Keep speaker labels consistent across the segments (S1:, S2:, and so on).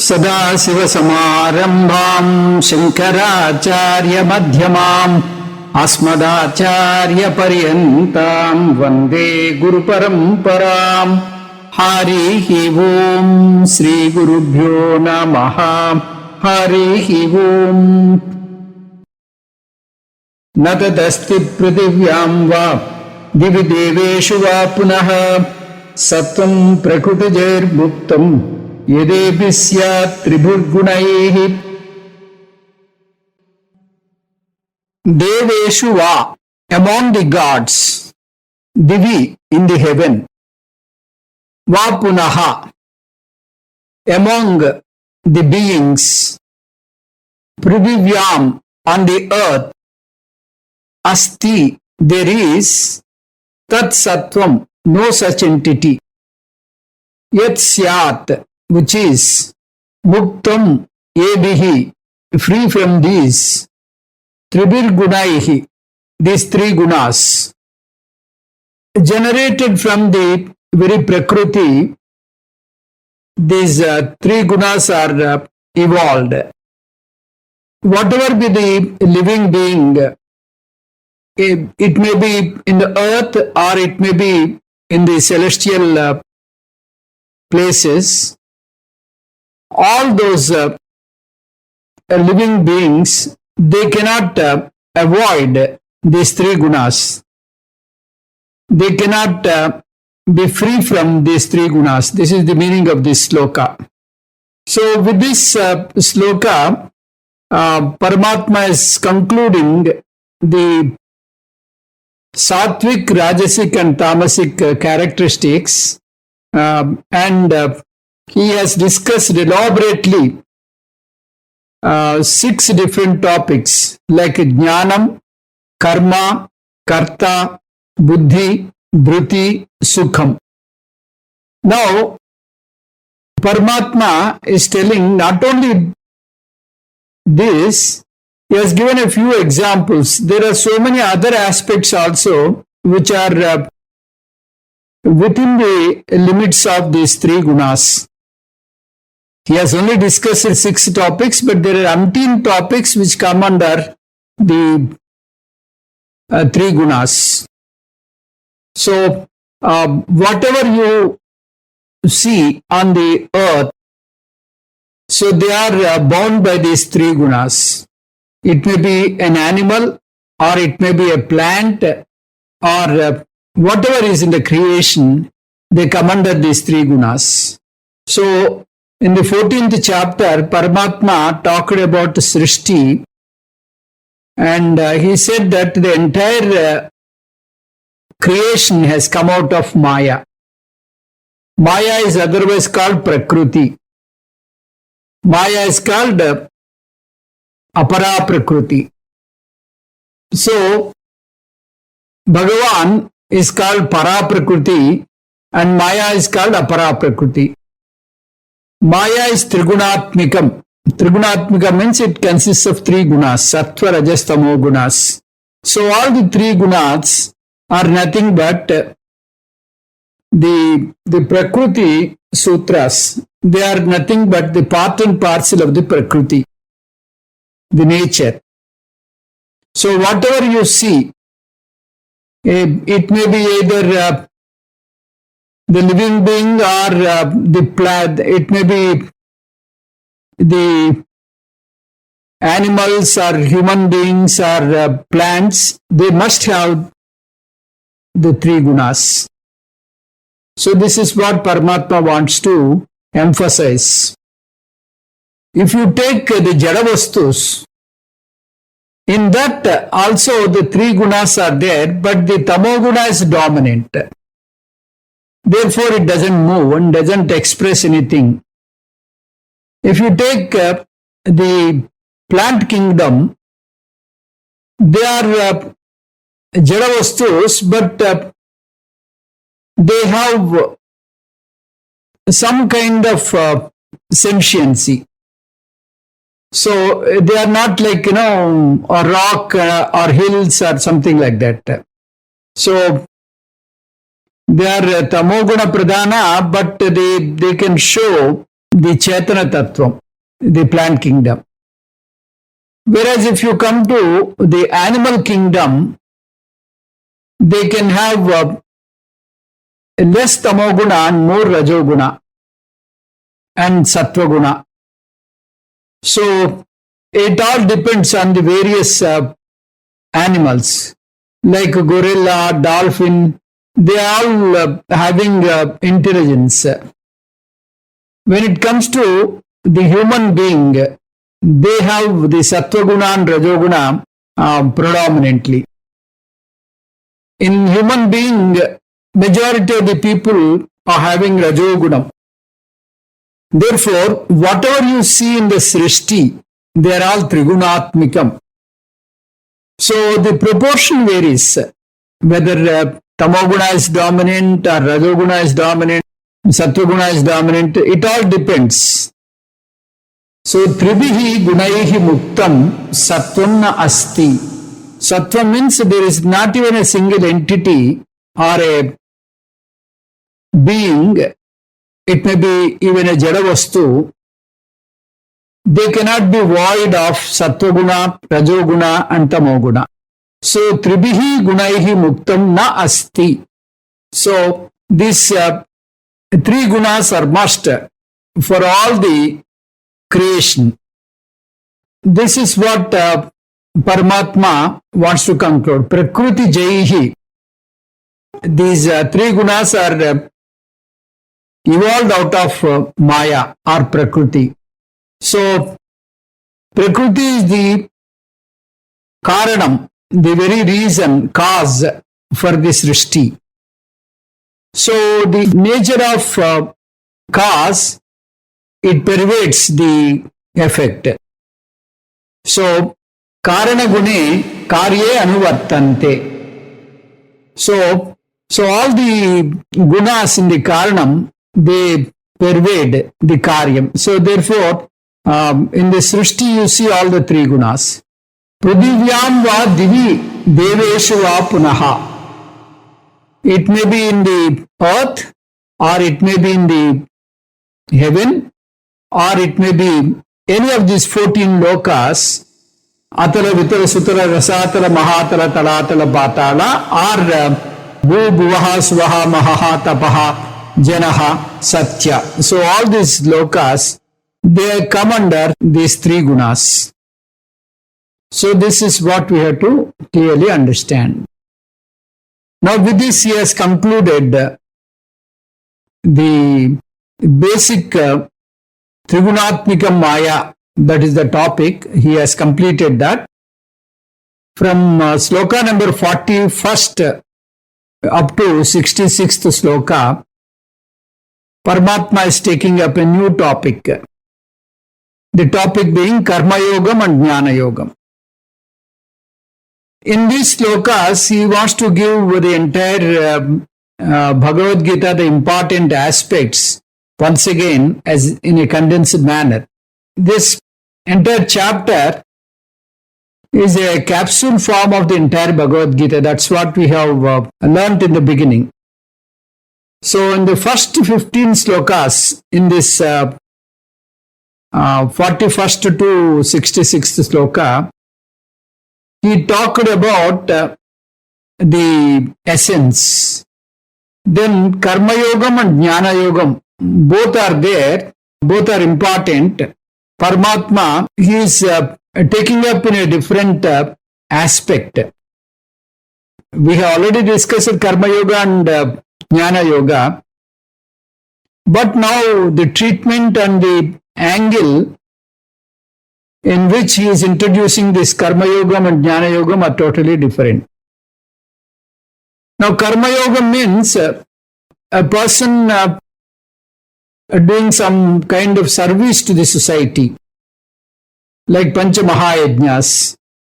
S1: सदाशिवसमारम्भाम् शङ्कराचार्यमध्यमाम् अस्मदाचार्यपर्यन्ताम् वन्दे गुरुपरम्पराम्। हरिः ओम् श्रीगुरुभ्यो नमः। हरिः ओम्। न तदस्ति पृथिव्याम् वा दिवि देवेषु वा पुनः सत्त्वम् प्रकृतिजैर्मुक्तम् यदेपि स्यात् त्रिभिर्गुणैः। Deveshu va, among the gods, divi in the heaven, va punaha, among the beings, prithvivyam, on the earth, asti, there is, tat sattvam, no such entity, yat syat, which is muktam ebihi, free from these tribir gunaihi, these three gunas, generated from the very prakriti. These three gunas are evolved. Whatever be the living being, it may be in the earth or it may be in the celestial places. All those living beings, they cannot avoid these three gunas. They cannot be free from these three gunas. This is the meaning of this sloka. So with this sloka, Paramatma is concluding the Sattvic, Rajasic and Tamasic characteristics, and he has discussed elaborately 6 different topics like Jnanam, Karma, Karta, Buddhi, Dhruti, Sukham. Now, Paramatma is telling not only this, he has given a few examples. There are so many other aspects also which are within the limits of these three gunas. He has only discussed 6 topics, but there are umpteen topics which come under the three gunas. So, whatever you see on the earth, so they are bound by these three gunas. It may be an animal, or it may be a plant, or whatever is in the creation, they come under these three gunas. So, in the 14th chapter, Paramatma talked about Srishti, and he said that the entire creation has come out of Maya. Maya is otherwise called Prakruti. Maya is called Apara Prakruti. So, Bhagavan is called Para Prakruti and Maya is called Apara Prakruti. Maya is Trigunatmikam. Trigunatmikam means it consists of 3 gunas, Sattva, Rajas, Tamo gunas. So all the 3 gunas are nothing but the Prakriti Sutras. They are nothing but the part and parcel of the Prakriti, the nature. So whatever you see, it may be either the living being or the plant, it may be the animals or human beings or plants, they must have the 3 gunas. So this is what Paramatma wants to emphasize. If you take the Jadavastus, in that also the 3 gunas are there, but the Tamoguna is dominant. Therefore, it doesn't move and doesn't express anything. If you take the plant kingdom, they are Jadavastus, but they have some kind of sentiency. So, they are not like, a rock or hills or something like that. So, They are tamoguna pradhana, but they can show the Chetana Tattvam, the plant kingdom. Whereas if you come to the animal kingdom, they can have less tamoguna and more rajoguna and sattvaguna. So it all depends on the various animals, like gorilla, dolphin. They are all having intelligence. When it comes to the human being, they have the sattvaguna and rajoguna predominantly. In human being, majority of the people are having rajoguna. Therefore, whatever you see in the Srishti, they are all trigunatmikam. So the proportion varies, whether tamoguna is dominant or rajoguna is dominant, sattvaguna is dominant, it all depends. So tribihi gunaihi muktam sattvam na asti. Sattva means there is not even a single entity or a being, it may be even a jadavastu, they cannot be void of sattvaguna, rajoguna and tamoguna. So tribihi gunaihi muktam na asti. So these three gunas are must for all the creation. This is what Paramatma wants to conclude. Prakriti jaihi. These three gunas are evolved out of Maya or Prakriti. So Prakriti is the Karanam, the very reason, cause for this Srishti. So the nature of cause, it pervades the effect. So Karana gune karye anuvartante. So all the gunas in the Karanam, they pervade the Karyam. So therefore, in the Srishti you see all the three gunas. Pradhivyam va divi deveshu va punaha. It may be in the earth, or it may be in the heaven, or it may be any of these 14 lokas, Atala, Vitala, Sutala, Rasatala, Mahatala, Talatala, Patala, or Bhu, Bhuvaha, Swaha, Mahaha, Tapaha, Janaha, Satya. So all these lokas, they come under these three gunas. So this is what we have to clearly understand. Now with this he has concluded the basic Trigunatmika Maya, that is the topic. He has completed that. From sloka number 41st up to 66th sloka, Paramatma is taking up a new topic. The topic being Karma Yogam and Jnana Yogam. In these slokas, he wants to give the entire Bhagavad Gita, the important aspects, once again, as in a condensed manner. This entire chapter is a capsule form of the entire Bhagavad Gita. That's what we have learnt in the beginning. So in the first 15 slokas, in this 41st to 66th sloka, he talked about the essence. Then Karma Yogam and Jnana Yogam, both are there, both are important. Paramatma, he is taking up in a different aspect. We have already discussed Karma Yoga and Jnana Yoga, but now the treatment and the angle in which he is introducing this Karma Yogam and Jnana Yogam are totally different. Now Karma Yoga means a person doing some kind of service to the society, like Pancha Mahayajnas.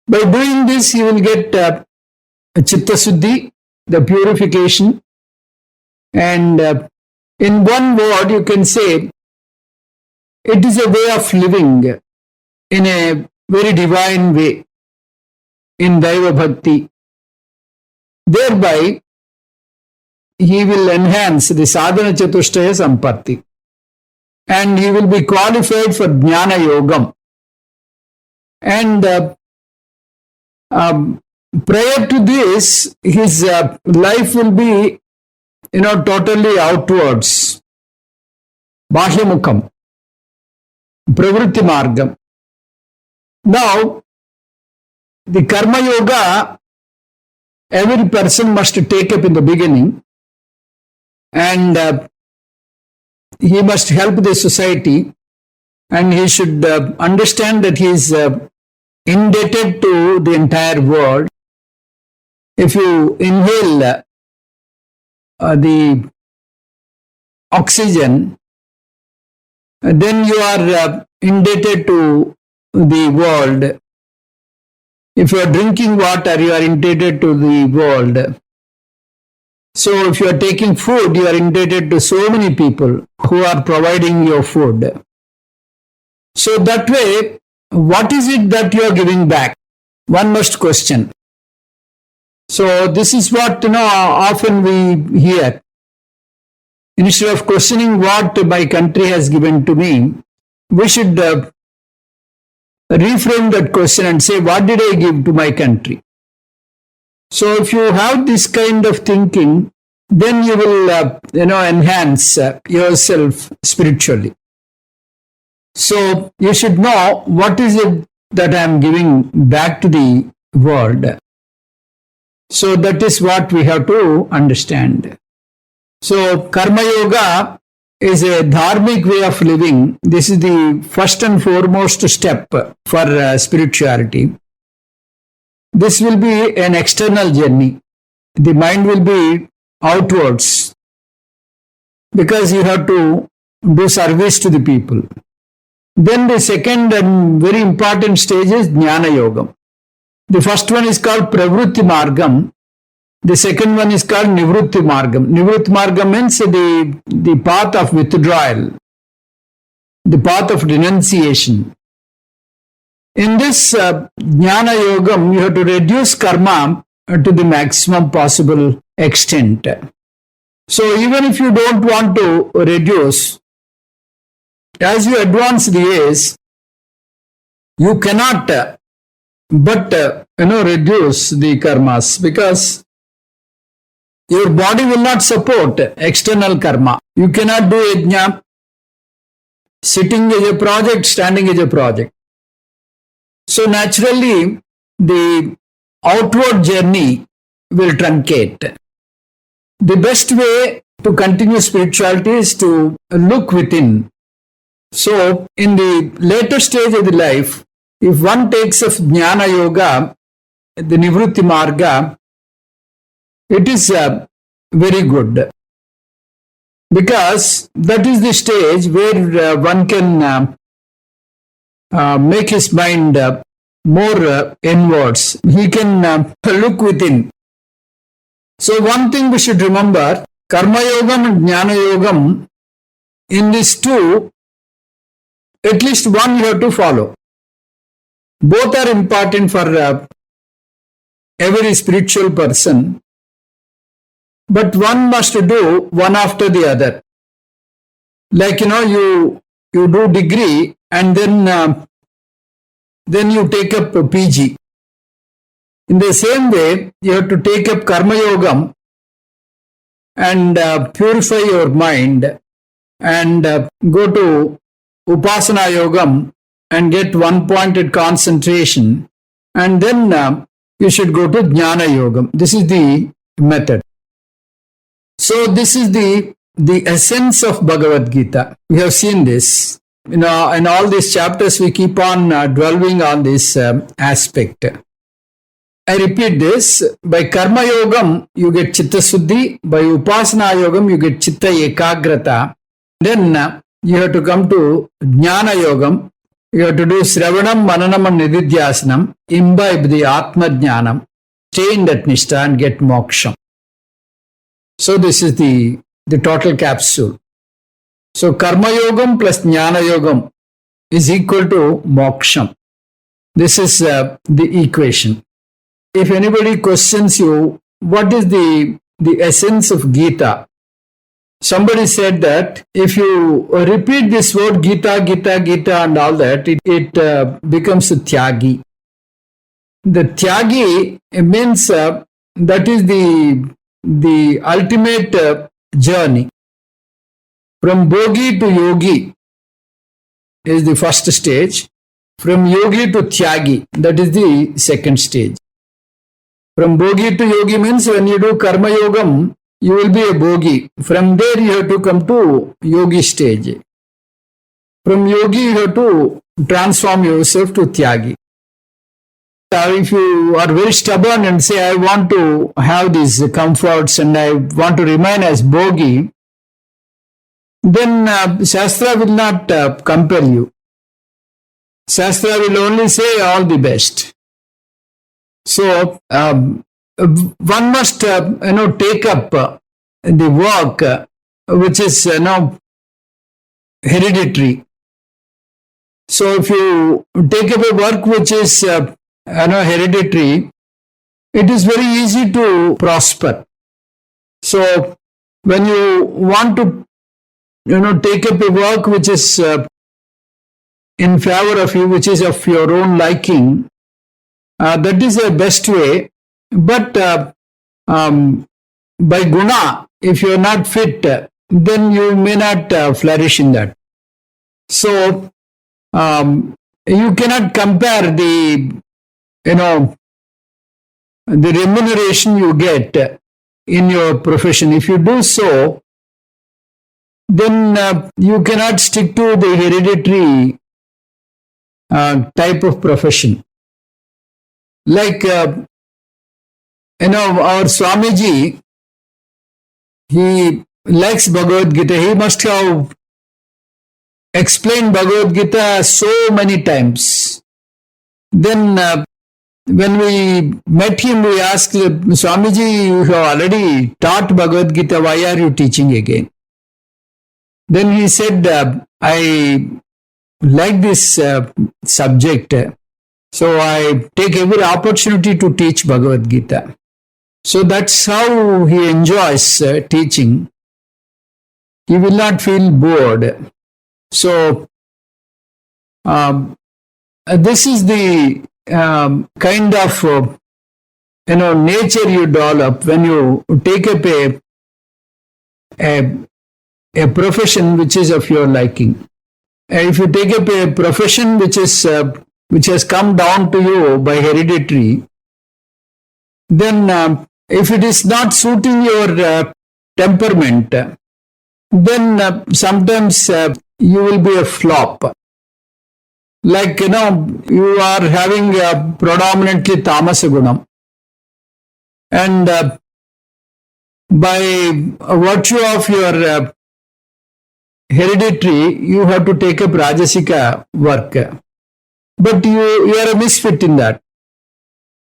S1: By doing this, he will get Chitta Suddhi, the purification. And in one word, you can say, it is a way of living in a very divine way, in Daiva Bhakti. Thereby, he will enhance the sadhana chatushtaya sampatti. and he will be qualified for Jnana Yogam. And prior to this, his life will be, totally outwards. Bahyamukam, Pravritti Margam. Now, the Karma Yoga, every person must take up in the beginning, and he must help the society, and he should understand that he is indebted to the entire world. If you inhale the oxygen, then you are indebted to the world. If you are drinking water, you are indebted to the world. So if you are taking food, you are indebted to so many people who are providing your food. So that way, what is it that you are giving back? One must question. So this is what often we hear. Instead of questioning what my country has given to me, we should reframe that question and say, what did I give to my country? So if you have this kind of thinking, then you will enhance yourself spiritually. So you should know what is it that I am giving back to the world. So that is what we have to understand. So Karma Yoga is a dharmic way of living. This is the first and foremost step for spirituality. This will be an external journey. The mind will be outwards because you have to do service to the people. Then the second and very important stage is Jnana Yoga. The first one is called Pravritti Margam. The second one is called Nivritti Margam. Nivritti Margam means the path of withdrawal, the path of renunciation. In this Jnana Yogam, you have to reduce karma to the maximum possible extent. So even if you don't want to reduce, as you advance the years, you cannot but reduce the karmas, because your body will not support external karma. You cannot do yajna. Sitting is a project, standing is a project. So naturally, the outward journey will truncate. The best way to continue spirituality is to look within. So in the later stage of the life, if one takes of Jnana Yoga, the Nivritti Marga, it is very good, because that is the stage where one can make his mind more inwards. He can look within. So one thing we should remember, Karma Yogam and Jnana Yogam, in these two, at least one you have to follow. Both are important for every spiritual person, but one must do one after the other. Like you do degree and then you take up a PG. In the same way, you have to take up Karma Yogam and purify your mind, and go to Upasana Yogam and get one-pointed concentration, and then you should go to Jnana Yogam. This is the method. So this is the essence of Bhagavad Gita. We have seen this. In all these chapters, we keep on dwelling on this aspect. I repeat this. By Karma Yogam, you get Chitta Suddhi. By Upasana Yogam, you get Chitta Ekagrata. Then you have to come to Jnana Yogam. You have to do Sravanam, Mananam and Nididhyasanam. Imbibe the Atma Jnanam. Stay in that Nishtha and get Moksha. So this is the total capsule. So Karma Yogam plus Jnana Yogam is equal to Moksha. This is the equation. If anybody questions you, what is the essence of Gita? somebody said that if you repeat this word Gita, Gita, Gita and all that, it becomes a Tyagi. The Tyagi means that is the ultimate journey. From Bhogi to Yogi is the first stage. From Yogi to Tyagi, that is the second stage. From Bhogi to Yogi means when you do Karma Yogam, you will be a Bhogi. From there you have to come to Yogi stage. From Yogi you have to transform yourself to Tyagi. If you are very stubborn and say, I want to have these comforts and I want to remain as Bhogi, then Shastra will not compel you. Shastra will only say all the best. So, one must, take up the work which is, hereditary. So, if you take up a work which is, hereditary, it is very easy to prosper. So, when you want to, take up a work which is in favor of you, which is of your own liking, that is the best way. But by guna, if you are not fit, then you may not flourish in that. So, you cannot compare the remuneration you get in your profession. If you do so, then you cannot stick to the hereditary type of profession. Like, our Swamiji, he likes Bhagavad Gita. He must have explained Bhagavad Gita so many times. Then, when we met him, we asked, Swamiji, you have already taught Bhagavad Gita, why are you teaching again? Then he said, I like this subject, so I take every opportunity to teach Bhagavad Gita. So that's how he enjoys teaching. He will not feel bored. So, this is the kind of nature you develop when you take up a profession which is of your liking. If you take up a profession which has come down to you by hereditary, then if it is not suiting your temperament, then sometimes you will be a flop. Like, you are having predominantly tamasa gunam. And by virtue of your hereditary, you have to take up rajasika work. But you are a misfit in that.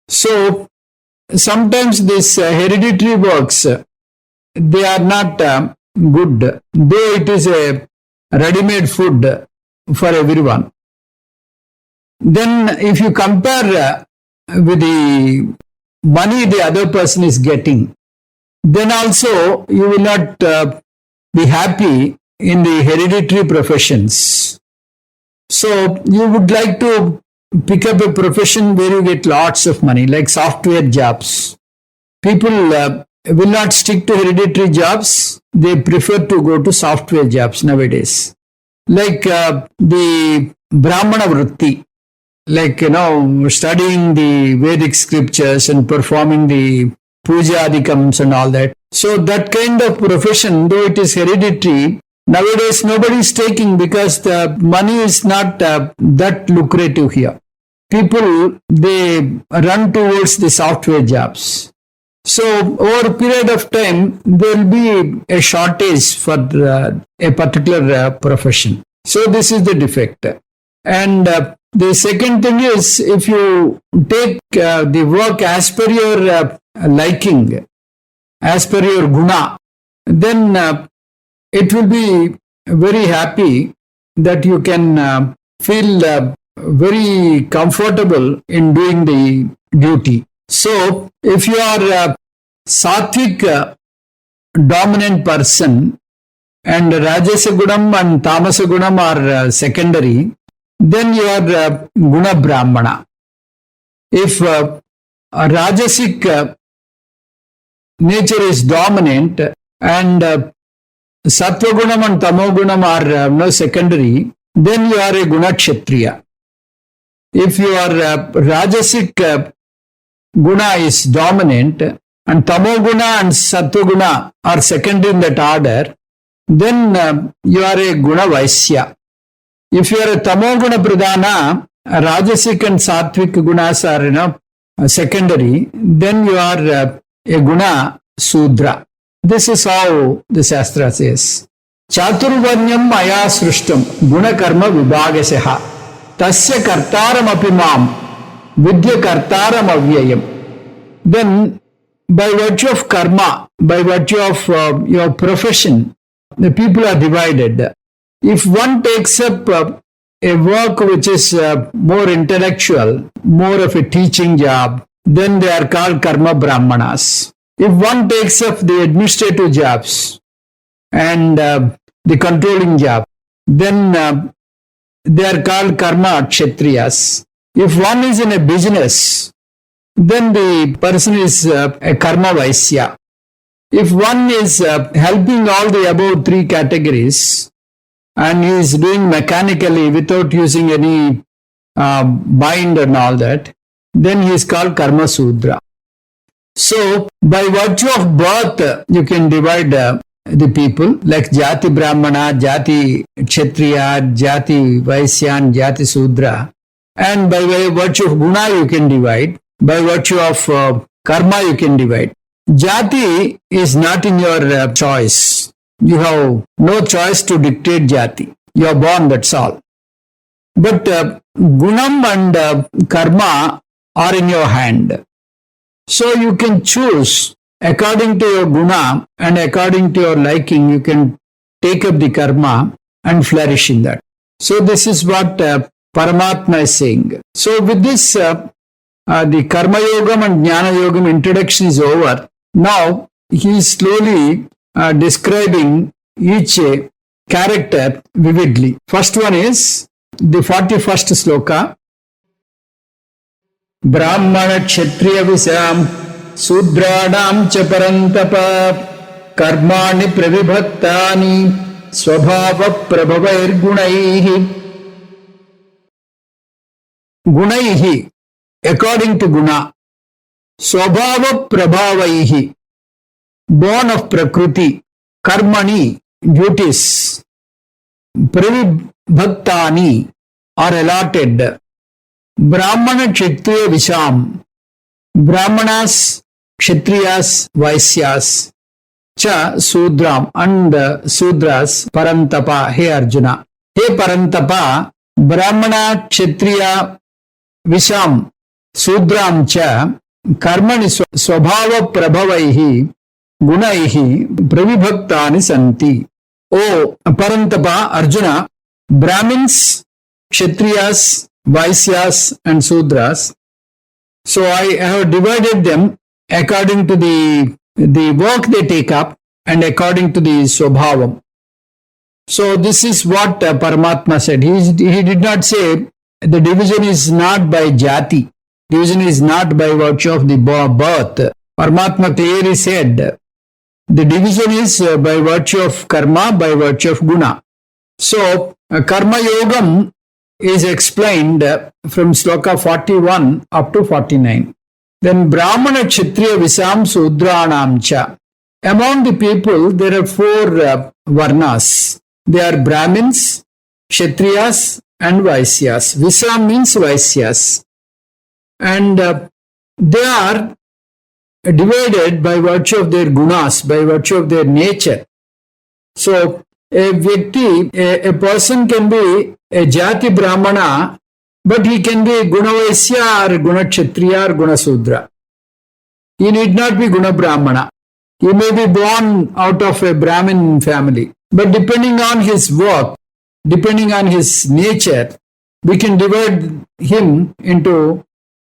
S1: So, sometimes these hereditary works, they are not good, though it is a ready-made food for everyone. Then if you compare with the money the other person is getting, then also you will not be happy in the hereditary professions. So you would like to pick up a profession where you get lots of money, like software jobs. People will not stick to hereditary jobs. They prefer to go to software jobs nowadays. Like the Brahmana Vritti, like, studying the Vedic scriptures and performing the puja adhikams and all that. So that kind of profession, though it is hereditary, nowadays nobody is taking because the money is not that lucrative here. People, they run towards the software jobs. So over a period of time, there will be a shortage for a particular profession. So this is the defect. And the second thing is, if you take the work as per your liking, as per your guna, then it will be very happy that you can feel very comfortable in doing the duty. So, if you are a sattvic dominant person, and Rajasa Gunam and Tamasa Gunam are secondary, then you are Guna Brahmana. If a Rajasic nature is dominant and Sattva Gunam and Tamo Gunam are no secondary, then you are a Guna Kshatriya. If your Rajasic Guna is dominant and Tamo Guna and Sattva Guna are secondary in that order, then you are a Guna Vaisya. If you are a Tamo Guna Pradhana, Rajasic and Sattvic Gunas are secondary, then you are a Guna Sudra. This is how the Shastra says. Chaturvanyam maya srishtam guna karma vibhagasaha tasya kartaram apimam vidya kartaram avyayam. Then by virtue of karma, by virtue of your profession, the people are divided. If one takes up a work which is more intellectual, more of a teaching job, then they are called karma brahmanas. If one takes up the administrative jobs and the controlling job, then they are called karma kshatriyas. If one is in a business, then the person is a karma vaisya. If one is helping all the above three categories and he is doing mechanically without using any mind and all that, then he is called karma sudra. So, by virtue of birth, you can divide the people like Jati Brahmana, Jati Kshatriya, Jati Vaisyan, Jati Sudra. And by virtue of Guna, you can divide. By virtue of Karma, you can divide. Jati is not in your choice. You have no choice to dictate Jati. You are born, that's all. But Gunam and Karma are in your hand. So you can choose according to your guna and according to your liking, you can take up the karma and flourish in that. So this is what Paramatma is saying. So with this, the Karma Yogam and Jnana Yogam introduction is over. Now he is slowly describing each character vividly. First one is the 41st sloka. Brahmana Kshatriya Visam Sudranam cha parantapa Karmani pravibhattani Swabhava prabhavair gunaihi. Gunaihi, according to guna. Swabhava prabhavaihi, born of prakriti. Karmani, duties. Pravibhattani, are allotted. Brahmana Kshatriya Visham, Brahmanas, Kshatriyas, Vaisyas, Cha Sudram, and Sudras, Parantapa, Hey Arjuna. Hey Parantapa, Brahmana Kshatriya Visham, Sudram Cha, Karmani Swabhava Prabhavaihi, Gunaihi, Pravibhaktani Santi. O Parantapa, Arjuna, Brahmins, Kshatriyas, Vaisyas and Sudras. So I have divided them according to the work they take up and according to the Swabhavam. So this is what Paramatma said. He did not say the division is not by jati. Division is not by virtue of the birth. Paramatma clearly said the division is by virtue of karma, by virtue of guna. So Karma Yogam is explained from sloka 41 up to 49. Then Brahmana Kshatriya Visam Sudranam Cha. Among the people, there are four varnas. They are Brahmins, Kshatriyas and Vaisyas. Visam means Vaisyas. And they are divided by virtue of their gunas, by virtue of their nature. So, a person can be a Jati Brahmana, but he can be Guna Vaisya or Guna Kshatriya or Guna Sudra. He need not be Guna Brahmana. He may be born out of a Brahmin family. But depending on his work, depending on his nature, we can divide him into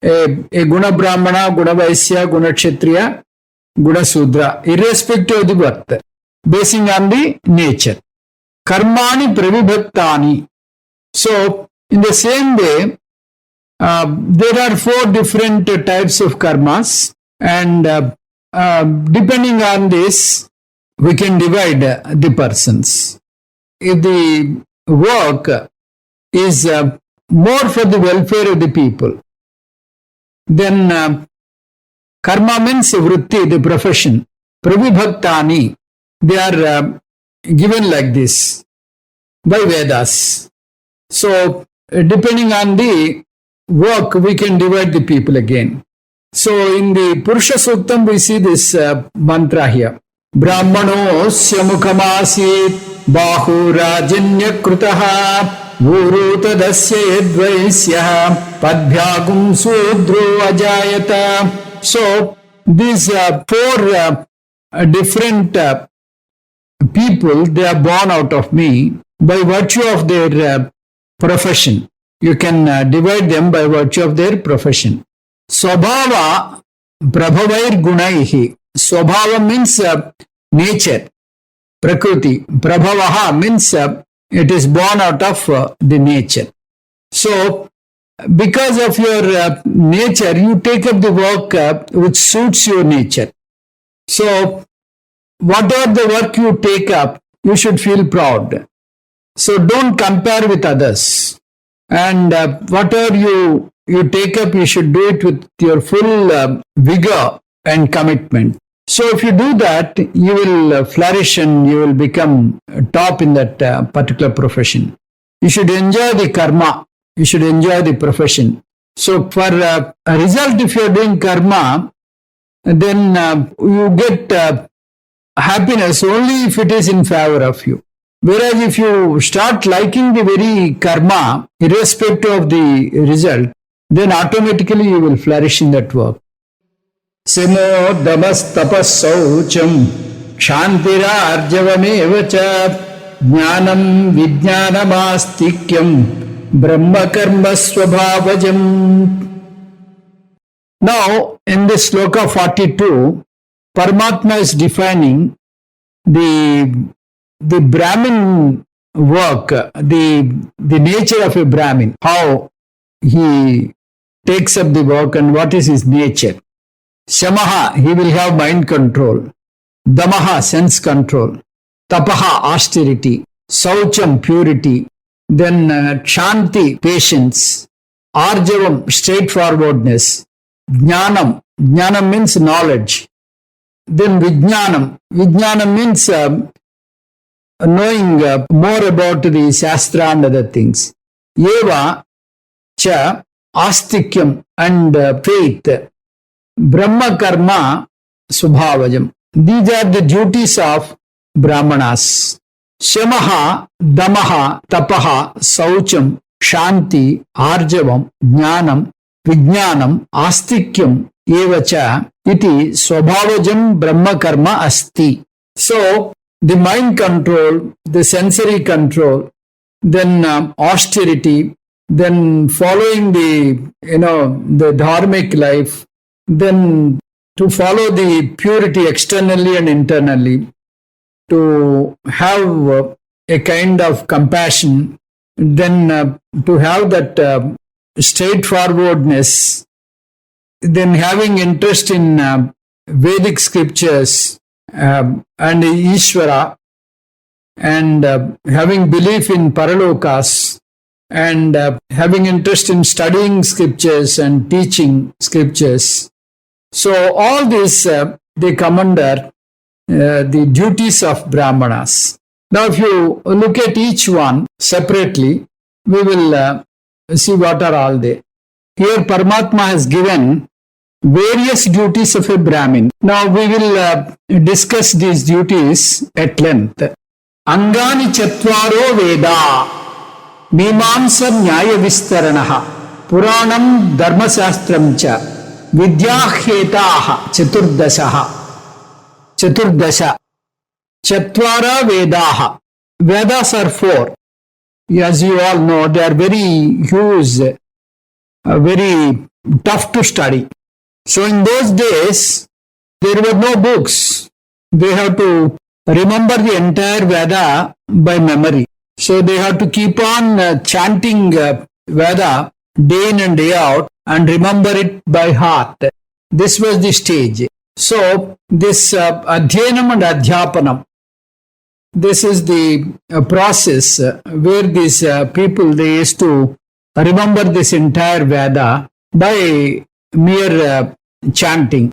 S1: a Guna Brahmana, Guna Vaisya, Guna Kshatriya, Guna Sudra, irrespective of the birth. basing on the nature. Karmani pravibhaktani. So, in the same way, there are 4 different types of karmas, and depending on this, we can divide the persons. If the work is more for the welfare of the people, then karma means vritti, the profession. Pravibhaktani, they are given like this by Vedas. So, depending on the work, we can divide the people again. So, in the Purusha Suktam, we see this mantra here. Brahmanosya mukhamasit bahu rajanya krutaha urutadasya yadvaisya padbhyagum sudro ajayata. So, these 4 different people, they are born out of me by virtue of their profession. You can divide them by virtue of their profession. Swabhava prabhavair gunaihi. Swabhava means nature, prakriti. Prabhavaha means it is born out of the nature. So, because of your nature, you take up the work which suits your nature. So, whatever the work you take up, you should feel proud. So, don't compare with others. And whatever you take up, you should do it with your full vigor and commitment. So, if you do that, you will flourish and you will become top in that particular profession. You should enjoy the karma. You should enjoy the profession. So, for a result, if you are doing karma, then you get happiness only if it is in favor of you. Whereas if you start liking the very karma, irrespective of the result, then automatically you will flourish in that work. Simo damas tapas saucham kshantirarjavamevacha jnanam vijnanamastikyam brahma karma swabhavajam. Now, in this sloka 42, Paramatma is defining the Brahmin work, the nature of a Brahmin, how he takes up the work and what is his nature. Shamaha, he will have mind control. Damaha, sense control. Tapaha, austerity. Saucham, purity. Then Kshanti, patience. Arjavam, straightforwardness. Jnanam, jnanam means knowledge. Then Vijnanam, Vijnanam means knowing more about the Shastra and other things. Eva, cha, astikyam and faith. Brahma karma subhavajam. These are the duties of Brahmanas. Shamaha, damaha, tapaha, saucham, shanti, arjavam, jnanam, vijnanam, astikyam, evacha, iti swabhavajam brahma karma asti. So, the mind control, the sensory control, then austerity, then following the dharmic life, then to follow the purity externally and internally, to have a kind of compassion, then to have that straightforwardness, then having interest in Vedic scriptures and Ishvara, and having belief in Paralokas, and having interest in studying scriptures and teaching scriptures. So all this, they come under the duties of Brahmanas. Now if you look at each one separately, we will see what are all they. Here Paramatma has given various duties of a Brahmin. Now we will discuss these duties at length. Angani chatvaro veda mimamsa nyaya vistaranaha puranam dharmasastram cha vidyahetaha chaturdasha chatvara vedaha. Vedas are 4. As you all know, they are very huge, very tough to study. So in those days, there were no books. They have to remember the entire Veda by memory. So they have to keep on chanting Veda day in and day out and remember it by heart. This was the stage. So this Adhyanam and Adhyapanam, this is the process where these people, they used to remember this entire Veda by mere chanting.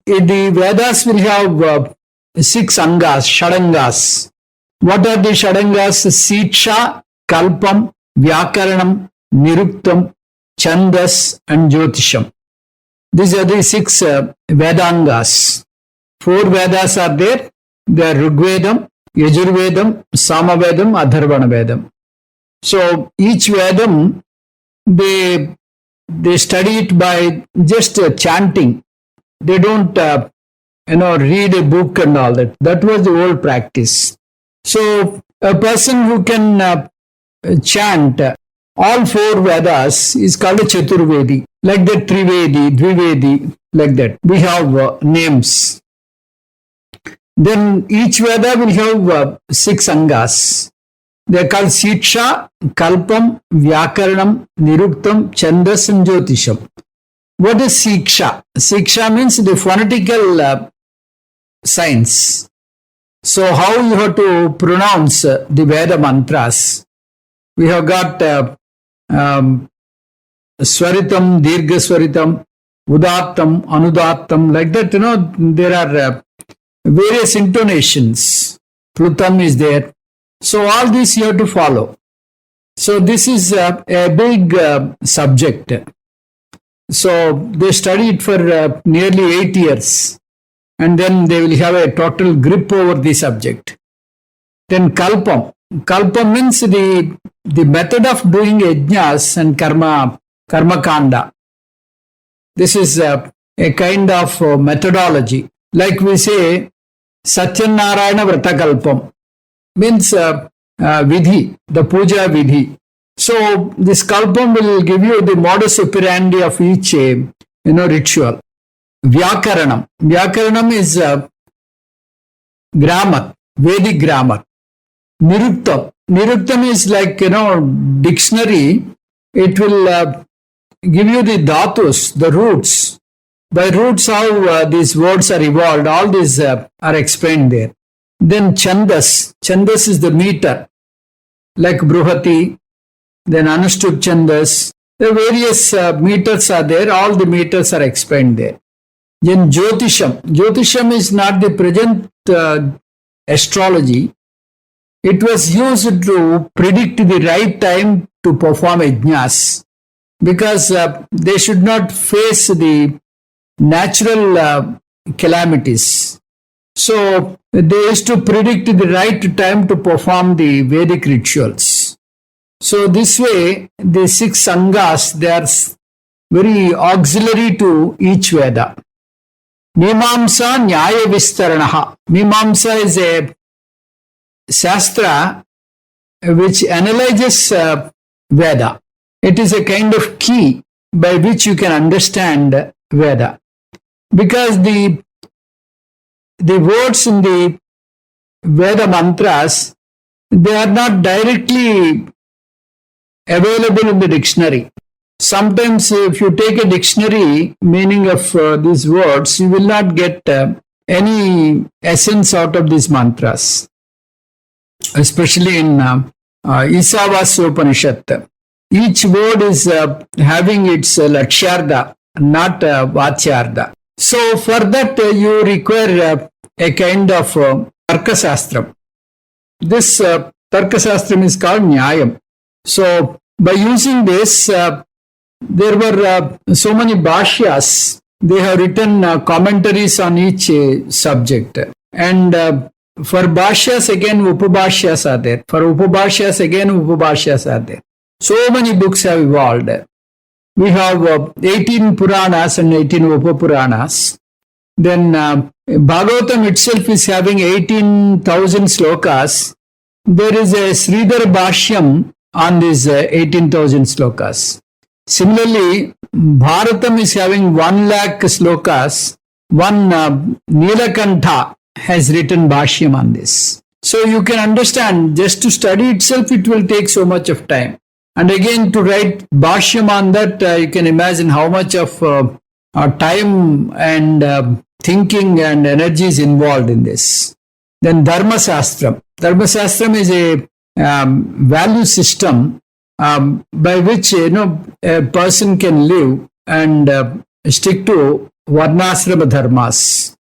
S1: The Vedas will have 6 angas, shadangas. What are the shadangas? Siksha, Kalpam, Vyakaranam, Niruktam, Chandas and Jyotisham. These are the 6 Vedangas. 4 Vedas are there. They are Rigvedam, Yajurvedam, Samavedam, Atharvana Vedam. So each Vedam, they study it by just chanting. They don't, read a book and all that. That was the old practice. So a person who can chant all 4 Vedas is called a Chaturvedi. Like that, Trivedi, Dvivedi, like that. We have names. Then each Veda will have 6 angas. They are called Siksha, Kalpam, Vyakaranam, Niruktam, Chandas and Jyotisham. What is Siksha? Siksha means the phonetical science. So how you have to pronounce the Veda mantras. We have got Swaritam, Dirgha Swaritam, Udattam, Anudattam, like that, there are various intonations. Plutam is there. So all this you have to follow. So this is a big subject. So they studied for nearly 8 years. And then they will have a total grip over the subject. Then Kalpam. Kalpam means the method of doing yajnas and karma kanda. This is a kind of methodology. Like we say, Satyanarayana Vratakalpam means vidhi, the puja vidhi. So this kalpam will give you the modus operandi of each ritual. Vyakaranam. Vyakaranam is grammar, Vedic grammar. Niruktam. Niruktam is like, dictionary. It will give you the dhatus, the roots. By roots, how these words are evolved, all these are explained there. Then Chandas. Chandas is the meter, like Bruhati, then Anushtup Chandas. The various meters are there, all the meters are explained there. Then Jyotisham. Jyotisham is not the present astrology. It was used to predict the right time to perform yajnas, because they should not face the natural calamities. So they used to predict the right time to perform the Vedic rituals. So this way, the 6 sanghas, they are very auxiliary to each Veda. Mimamsa Nyaya Vistaranaha. Mimamsa is a Shastra which analyzes Veda. It is a kind of key by which you can understand Veda. Because the words in the Veda mantras, they are not directly available in the dictionary. Sometimes if you take a dictionary meaning of these words, you will not get any essence out of these mantras. Especially in Isavasya Upanishad. Each word is having its Lakshyartha, not Vachyartha. So for that you require a kind of Tarkasastram. This Tarkasastram is called Nyayam. So by using this, there were so many Bhashyas. They have written commentaries on each subject. And for Bhashyas again Upabhashyas are there. For Upabhashyas again Upabhashyas are there. So many books have evolved. We have 18 Puranas and 18 Upapuranas. Then Bhagavatam itself is having 18,000 slokas. There is a Sridhar Bhashyam on these 18,000 slokas. Similarly, Bharatam is having 1 lakh slokas. One Nilakantha has written Bhashyam on this. So you can understand, just to study itself, it will take so much of time. And again, to write Bhashyam on that, you can imagine how much of time and thinking and energy is involved in this. Then Dharma Shastram. Dharma Shastram is a value system by which a person can live and stick to Varnasrama dharmas.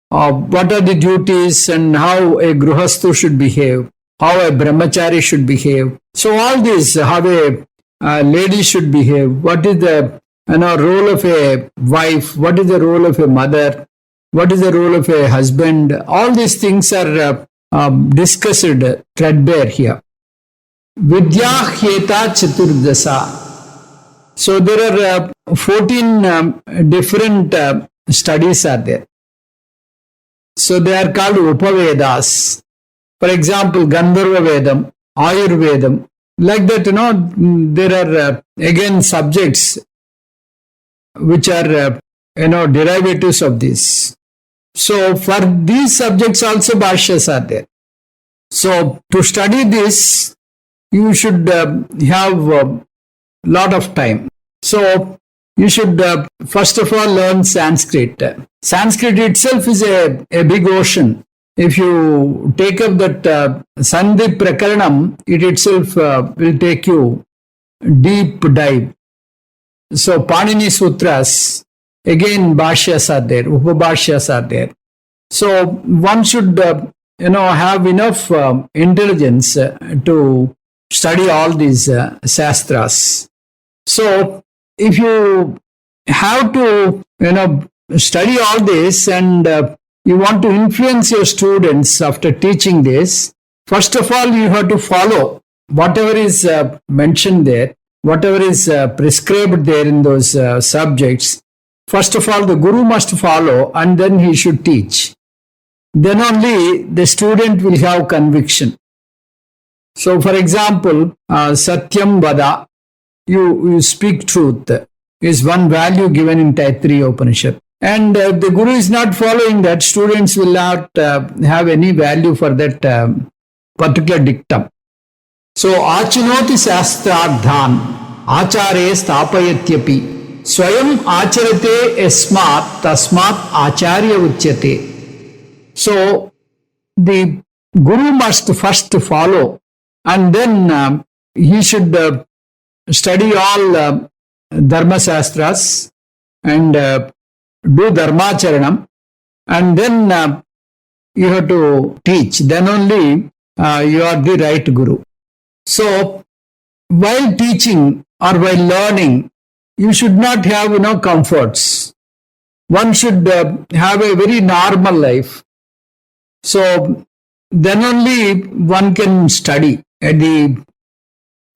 S1: What are the duties and how a Gruhastu should behave, how a Brahmachari should behave. So all this, how a lady should behave, what is the role of a wife, what is the role of a mother, what is the role of a husband. All these things are discussed threadbare here. Vidya Hyeta Chaturdasa. So there are 14 different studies are there. So they are called Upavedas. For example, Gandharva Vedam, Ayurvedam. Like that, there are again subjects which are, derivatives of this. So for these subjects also Bhashyas are there. So to study this, you should have a lot of time. So you should first of all learn Sanskrit. Sanskrit itself is a big ocean. If you take up that Sandhi Prakaranam, it itself will take you deep dive. So Panini Sutras, again Bhashyas are there, Upabhashyas are there. So one should have enough intelligence to study all these Shastras. So if you have to study all this and you want to influence your students after teaching this, first of all you have to follow whatever is mentioned there, whatever is prescribed there in those subjects. First of all, the Guru must follow and then he should teach. Then only the student will have conviction. So for example, Satyam Vada, you speak truth, is one value given in Taittiriya Upanishad. And the Guru is not following that, students will not have any value for that particular dictum. So, Achinoti Shastrardhan, Achare Stapayatyapi, Swayam Acharate Esmat, Tasmat Acharya Uchyate. So, the Guru must first follow and then he should study all Dharma Shastras and do Dharmacharanam, and then you have to teach. Then only you are the right Guru. So, while teaching or while learning, you should not have comforts. One should have a very normal life. So, then only one can study. At the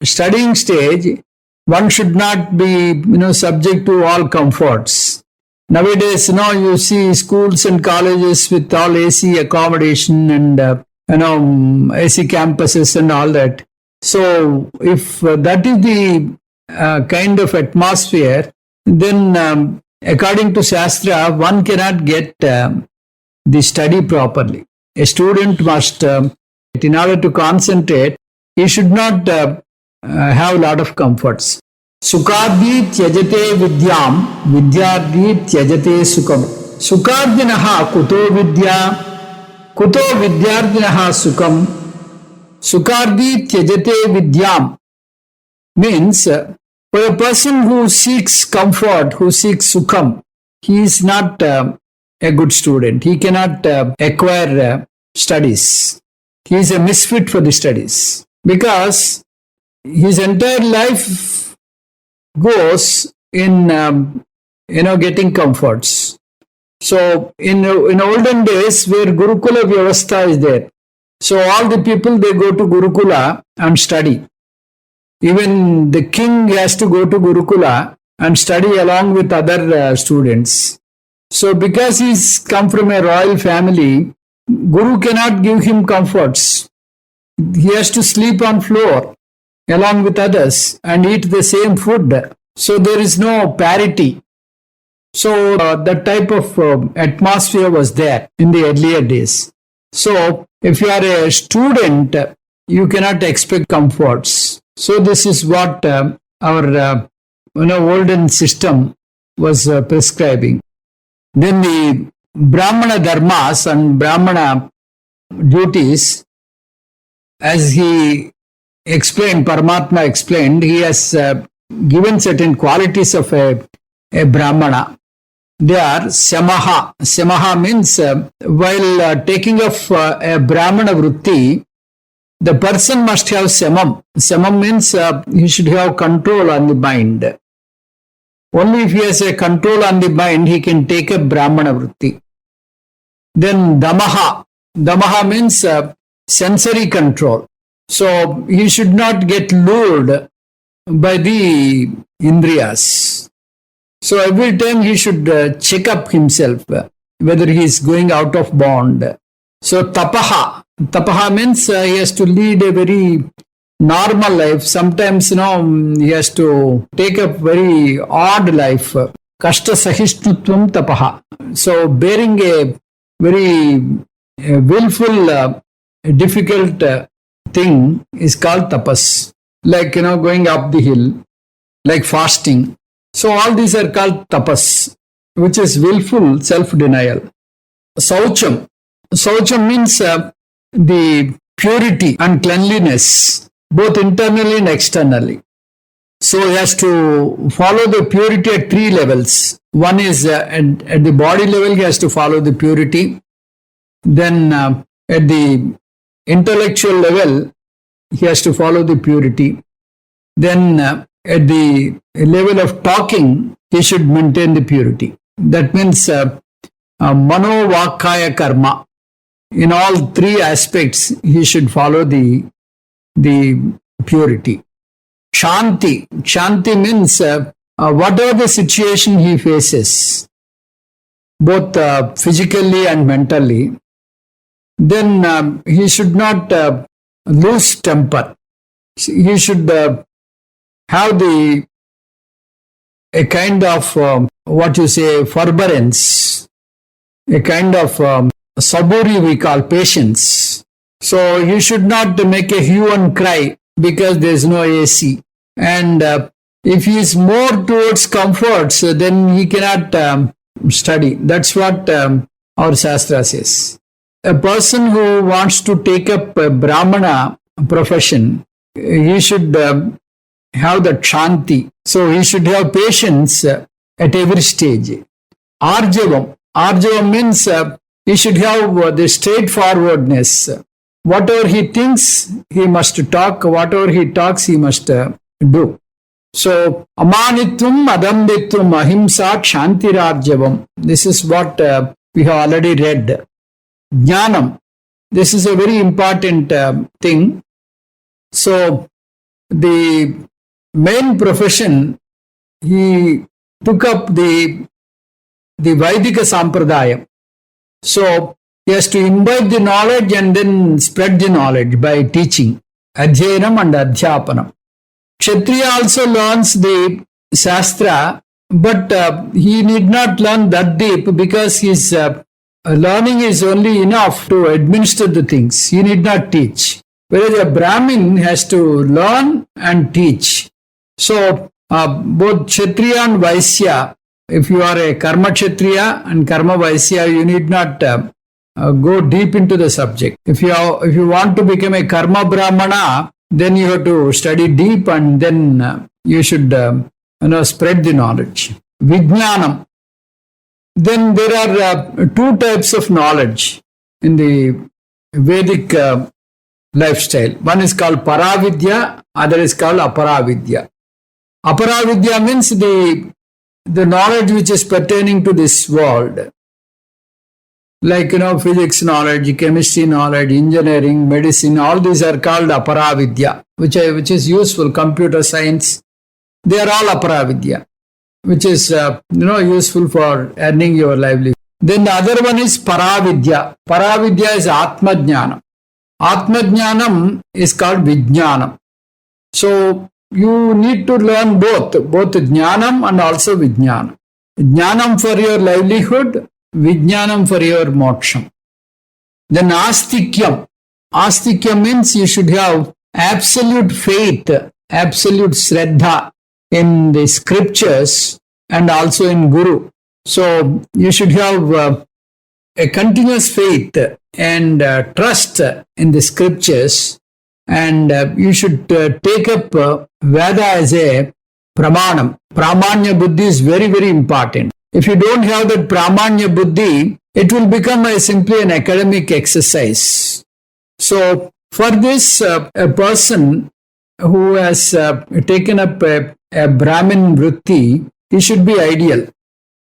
S1: studying stage, one should not be subject to all comforts. Nowadays, you see schools and colleges with all AC accommodation and AC campuses and all that. So, if that is the kind of atmosphere, then according to Shastra, one cannot get the study properly. A student must, in order to concentrate, he should not have a lot of comforts. Sukadhi tyajate vidyam, vidyardhi tyajate sukam. Sukadhinaha kuto vidya, kuto vidyardhinaha sukam. Sukadhi tyajate vidyam means for a person who seeks comfort, who seeks sukam, he is not a good student. He cannot acquire studies. He is a misfit for the studies because his entire life goes in getting comforts. So in olden days where Gurukula Vyavastha is there, so all the people they go to Gurukula and study. Even the king has to go to Gurukula and study along with other students. So because he's come from a royal family, Guru cannot give him comforts. He has to sleep on floor along with others and eat the same food. So there is no parity. So that type of atmosphere was there in the earlier days. So if you are a student, you cannot expect comforts. So this is what our olden system was prescribing. Then the Brahmana dharmas and Brahmana duties, as he explained, Paramatma explained, he has given certain qualities of a Brahmana. They are samaha. Samaha means while taking of a Brahmana vritti, the person must have samam. Samam means he should have control on the mind. Only if he has a control on the mind, he can take a Brahmana vritti. Then damaha. Damaha means sensory control. So he should not get lured by the indriyas. So every time he should check up himself whether he is going out of bond. So tapaha. Tapaha means he has to lead a very normal life. Sometimes, he has to take a very odd life. Kashta sahishnutvam tapaha. So bearing a very willful, difficult thing is called tapas. Like, going up the hill, like fasting. So all these are called tapas, which is willful self-denial. Saucham. Saucham means the purity and cleanliness, both internally and externally. So he has to follow the purity at three levels. One is at the body level, he has to follow the purity. Then at the intellectual level, he has to follow the purity. Then at the level of talking, he should maintain the purity. That means mano vakaya karma. In all three aspects, he should follow the purity. Shanti. Shanti means whatever the situation he faces, both physically and mentally, then he should not lose temper. He should have a kind of forbearance, a kind of saburi we call patience. So he should not make a hue and cry because there is no AC. And if he is more towards comforts, then he cannot study. That's what our Shastra says. A person who wants to take up a Brahmana profession, he should have that shanti. So he should have patience at every stage. Arjavam. Arjavam means he should have the straightforwardness. Whatever he thinks, he must talk. Whatever he talks, he must do. So, amanitvam, adambitvam, ahimsa, kshantirarjavam. This is what we have already read. Jnanam. This is a very important thing. So, the main profession, he took up the Vaidika Sampradaya. So, he has to imbibe the knowledge and then spread the knowledge by teaching. Adhyayanam and Adhyapanam. Kshatriya also learns the Shastra, but he need not learn that deep because his learning is only enough to administer the things. He need not teach. Whereas a Brahmin has to learn and teach. So, both Kshatriya and Vaisya, if you are a Karma Kshatriya and Karma Vaisya, you need not go deep into the subject. If you want to become a Karma Brahmana, then you have to study deep and then you should spread the knowledge. Vijnanam. Then there are two types of knowledge in the Vedic lifestyle. One is called Paravidya, other is called Aparavidya. Aparavidya means the knowledge which is pertaining to this world. Like, physics knowledge, chemistry knowledge, engineering, medicine, all these are called Aparavidya, which is useful. Computer science, they are all Aparavidya, which is, useful for earning your livelihood. Then the other one is Paravidya. Paravidya is Atmajnanam. Atmajnanam is called Vijnanam. So, you need to learn both Jnanam and also Vijnanam. Jnanam for your livelihood, Vijnanam for your moksham. Then Astikyam. Astikyam means you should have absolute faith, absolute shraddha in the scriptures and also in Guru. So you should have a continuous faith and trust in the scriptures, and you should take up Veda as a pramanam. Pramanya buddhi is very, very important. If you don't have that pramanya buddhi, it will become simply an academic exercise. So for this, a person who has taken up a Brahmin vritti, he should be ideal.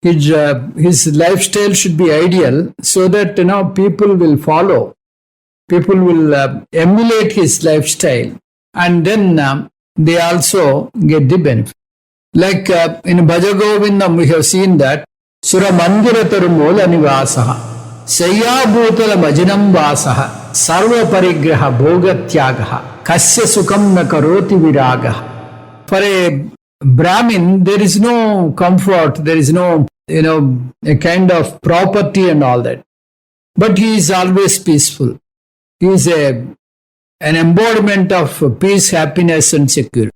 S1: His lifestyle should be ideal, so that people will follow. People will emulate his lifestyle, and then they also get the benefit. Like in Bhaja Govindam, we have seen that Sura Mandira Tarumola Nivasaha Saya Bhutala Majinam Vasaha Sarva Parigraha Bhogatyagaha Kasya Sukam Na Karoti Viragaha. For a Brahmin, there is no comfort, there is no, a kind of property and all that. But he is always peaceful. He is an embodiment of peace, happiness and security.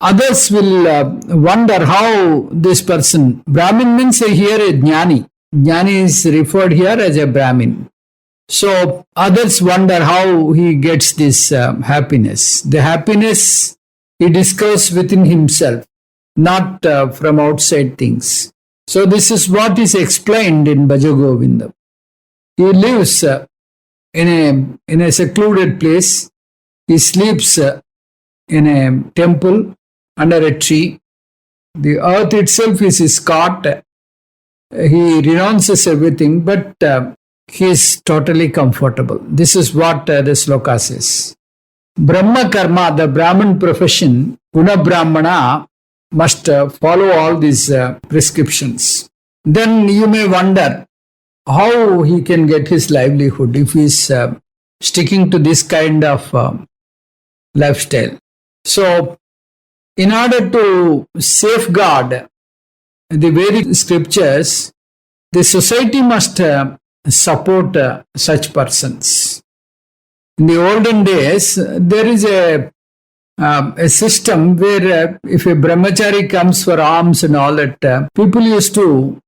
S1: Others will wonder how this person, Brahmin means here a jnani. Jnani is referred here as a Brahmin. So others wonder how he gets this happiness. The happiness he discovers within himself, not from outside things. So this is what is explained in Bhaja Govindam. He lives in a secluded place. He sleeps in a temple under a tree. The earth itself is his cot. He renounces everything, but he is totally comfortable. This is what the sloka says. Brahma karma, the Brahmin profession, Guna Brahmana, must follow all these prescriptions. Then you may wonder how he can get his livelihood if he is sticking to this kind of lifestyle. So, in order to safeguard the Vedic scriptures, the society must support such persons. In the olden days, there is a system where if a brahmachari comes for alms and all that, people used to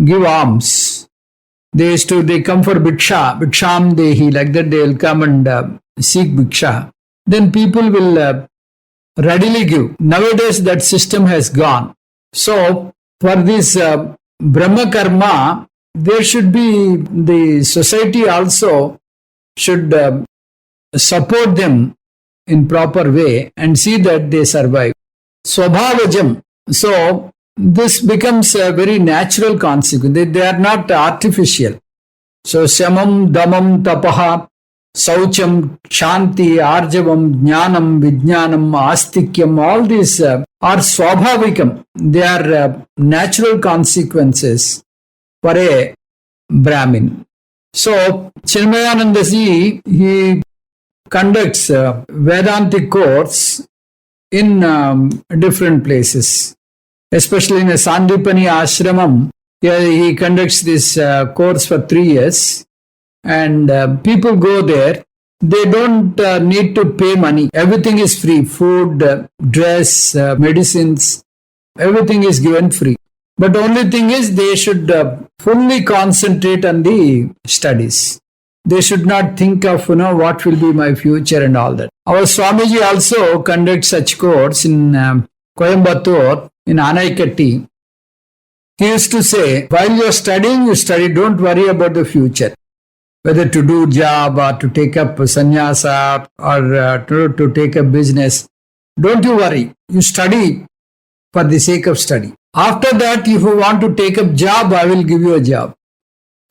S1: give alms. They come for bhiksha, bhiksham dehi, like that they will come and seek bhiksha. Then people will readily give. Nowadays that system has gone. So for this Brahma karma, there should be, the society also should support them in proper way and see that they survive. Swabhavajam. So this becomes a very natural consequence. They are not artificial. So Samam, Damam, Tapaha, Saucham, Shanti, Arjavam, Jnanam, Vijnanam, Astikyam, all these are Swabhavikam. They are natural consequences for a Brahmin. So Chinmayananda ji, he conducts Vedantic course in different places, especially in a Sandipani ashramam. He conducts this course for 3 years, and people go there. They don't need to pay money. Everything is free. Food, dress, medicines, everything is given free. But only thing is they should fully concentrate on the studies. They should not think of, what will be my future and all that. Our Swamiji also conducts such course in Coimbatore, in Anaikatti. He used to say, while you are studying, you study, don't worry about the future. Whether to do job or to take up sannyasa or to take up business. Don't you worry. You study for the sake of study. After that, if you want to take up job, I will give you a job.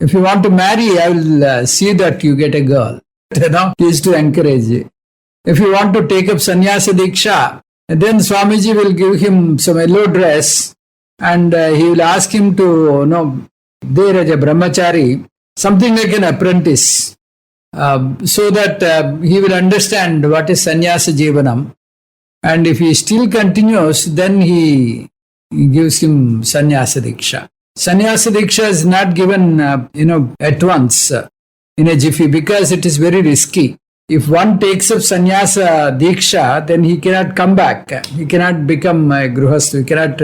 S1: If you want to marry, I will see that you get a girl. He used to encourage you. If you want to take up sannyasa diksha, then Swamiji will give him some yellow dress and he will ask him to, there as a brahmachari, something like an apprentice, so that he will understand what is sannyasa jivanam. And if he still continues, then he gives him Sanyasa Diksha. Sanyasa Diksha is not given, at once in a jiffy because it is very risky. If one takes up Sanyasa Diksha, then he cannot come back. He cannot become a Gruhastha. He cannot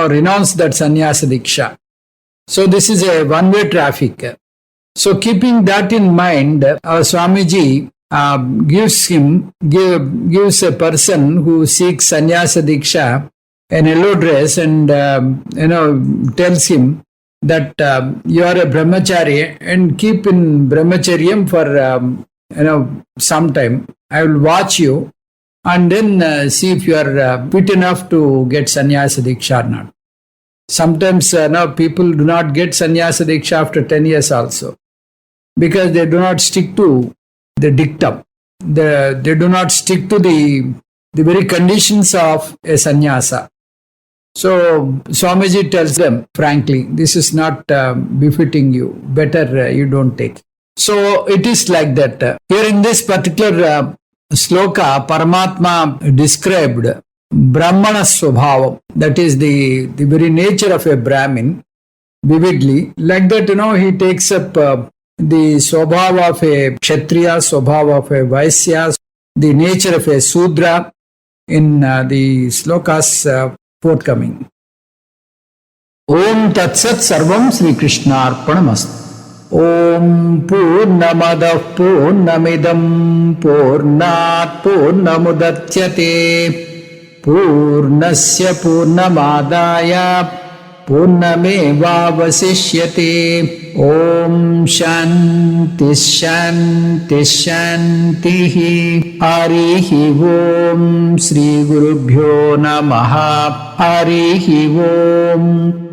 S1: renounce that Sanyasa Diksha. So this is a one-way traffic. So keeping that in mind, our Swamiji gives a person who seeks Sanyasa Diksha an yellow dress and tells him that you are a brahmachari and keep in brahmacharyam for some time. I will watch you and then see if you are fit enough to get Sanyasa Diksha or not. Sometimes people do not get Sanyasa Diksha after 10 years also because they do not stick to the dictum. They do not stick to the very conditions of a sannyasa. So Swamiji tells them, frankly, this is not befitting you. Better you don't take. So it is like that. Here in this particular sloka, Paramatma described Brahmana Swabhavam, that is the very nature of a Brahmin, vividly. Like that, he takes up the Swabhava of a Kshatriya, Swabhava of a Vaisya, the nature of a Sudra in the slokas forthcoming. Om Tat Sat Sarvam Sri Krishna Arpanamastu. Om Purnamadah Purnamidam Purnat Purnamudatyate Purnasya Purnamadaya Purnamevavasishyate. Om Shanti Shanti Shanti. Harihi Om Sri Gurubhyo Namaha. Harihi Om.